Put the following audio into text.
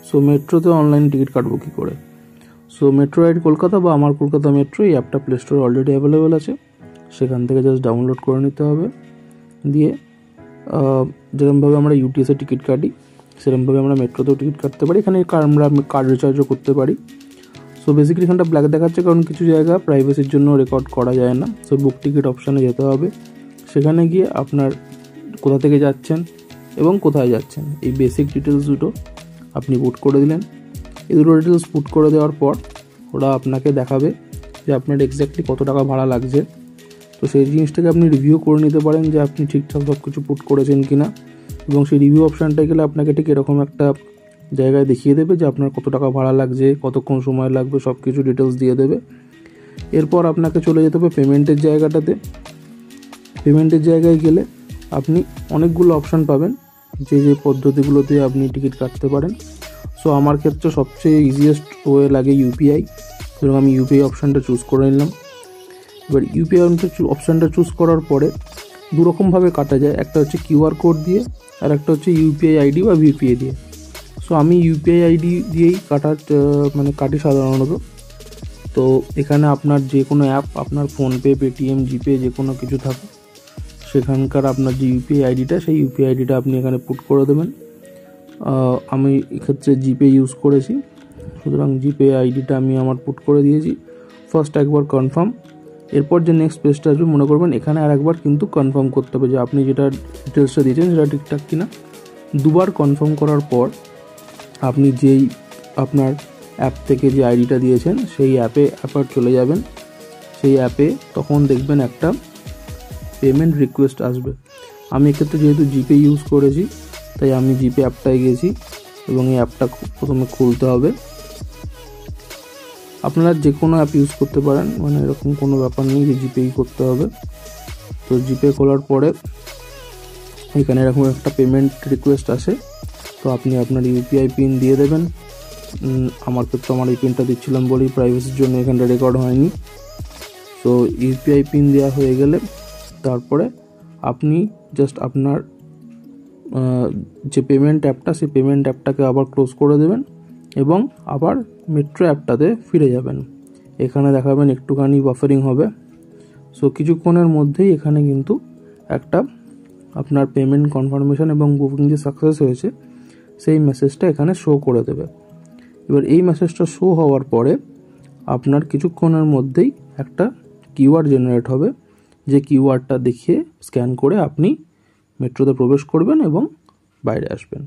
So মেট্রোতে online ticket কাটবো কী করে? সো মেট্রো রাইড কলকাতা বা আমার কলকাতা মেট্রো এই অ্যাপটা প্লে স্টোরে অলরেডি অ্যাভেলেবেল আছে। সেখান থেকে জাস্ট ডাউনলোড করে নিতে হবে। দিয়ে যেরকমভাবে আমরা ইউটিএসে টিকিট কাটি সেরকমভাবে আমরা মেট্রোতেও টিকিট কাটতে পারি। এখানে আমরা কার্ড রিচার্জও করতে পারি। সো বেসিক্যালি এখানটা ব্ল্যাক দেখাচ্ছে কারণ কিছু জায়গা প্রাইভেসির জন্য রেকর্ড করা যায় না। সো বুক টিকিট অপশানে যেতে হবে। সেখানে গিয়ে আপনার কোথা থেকে যাচ্ছেন এবং কোথায় যাচ্ছেন এই বেসিক ডিটেলস দুটো আপনি পুট করে দিলেন। এই দুটো ডিটেলস পুট করে দেওয়ার পর ওরা আপনাকে দেখাবে যে আপনার এক্স্যাক্টলি কত টাকা ভাড়া লাগছে। তো সেই জিনিসটাকে আপনি রিভিউ করে নিতে পারেন যে আপনি ঠিকঠাক সব কিছু পুট করেছেন কি না, এবং সেই রিভিউ অপশানটায় গেলে আপনাকে ঠিক এরকম একটা জায়গায় দেখিয়ে দেবে যে আপনার কত টাকা ভাড়া লাগছে, কতক্ষণ সময় লাগবে, সব কিছু ডিটেলস দিয়ে দেবে। এরপর আপনাকে চলে যেতে হবে পেমেন্টের জায়গাটাতে। পেমেন্টের জায়গায় গেলে আপনি অনেকগুলো অপশান পাবেন যে পদ্ধতিগুলোতে আপনি টিকিট কাটতে পারেন। সো আমার ক্ষেত্রে সবচেয়ে ইজিয়েস্ট ওয়ে লাগে ইউপিআই, সুতরাং আমি ইউপিআই অপশানটা চুজ করে নিলাম। এবার ইউপিআই অপশানটা চুজ করার পরে দুরকমভাবে কাটা যায়, একটা হচ্ছে কিউআর কোড দিয়ে আর একটা হচ্ছে ইউপিআই আইডি বা ভিপিআই দিয়ে। সো আমি ইউপিআই আইডি দিয়েই কাটি সাধারণত। তো এখানে আপনার যে কোনো অ্যাপ, আপনার ফোনপে, পেটিএম, জিপে যে কোনো কিছু থাকে সেখানকার আপনার যে ইউপিআই আইডিটা সেই ইউপিআই আইডিটা আপনি এখানে পুট করে দেবেন। আমি এক্ষেত্রে জিপে ইউজ করেছি, সুতরাং জিপে আইডিটা আমি আমার পুট করে দিয়েছি। ফার্স্ট একবার কনফার্ম, এরপর যে নেক্সট পেজটা আসবে মনে করবেন এখানে আর একবার কিন্তু কনফার্ম করতে হবে যে আপনি যেটা ডিটেলসটা দিয়েছেন সেটা ঠিকঠাক কিনা। দুবার কনফার্ম করার পর আপনি যেই আপনার অ্যাপ থেকে যে আইডিটা দিয়েছেন সেই অ্যাপে চলে যাবেন। সেই অ্যাপে তখন দেখবেন একটা পেমেন্ট রিকোয়েস্ট আসবে। আমি এক্ষেত্রে যেহেতু জিপে ইউজ করেছি তাই আমি জিপে অ্যাপটায় গেছি এবং এই অ্যাপটা প্রথমে খুলতে হবে। আপনারা যে কোনো অ্যাপ ইউজ করতে পারেন, মানে এরকম কোনো ব্যাপার নেই যে জিপেই করতে হবে। তো জিপে খোলার পরে এখানে এরকম একটা পেমেন্ট রিকোয়েস্ট আসে। তো আপনি আপনার ইউপিআই পিন দিয়ে দেবেন। আমার ক্ষেত্রে আমার এই পিনটা দিচ্ছিলাম বলেই প্রাইভেসির জন্য এখানটা রেকর্ড হয়নি। সো ইউপিআই পিন দেওয়া হয়ে গেলে তারপরে আপনি জাস্ট আপনার যে পেমেন্ট অ্যাপটা সেই পেমেন্ট অ্যাপটাকে আবার ক্লোজ করে দেবেন এবং আবার মেট্রো অ্যাপটাতে ফিরে যাবেন। এখানে দেখাবেন একটুখানি বাফারিং হবে। সো কিছুক্ষণের মধ্যেই এখানে কিন্তু একটা আপনার পেমেন্ট কনফার্মেশন এবং বুকিং যে সাকসেস হয়েছে সেই মেসেজটা এখানে শো করে দেবে। এবার এই মেসেজটা শো হওয়ার পরে আপনার কিছুক্ষণের মধ্যেই একটা কিউআর জেনারেট হবে, যে কিউআরটা দেখিয়ে স্ক্যান করে আপনি মেট্রোতে প্রবেশ করবেন এবং বাইরে আসবেন।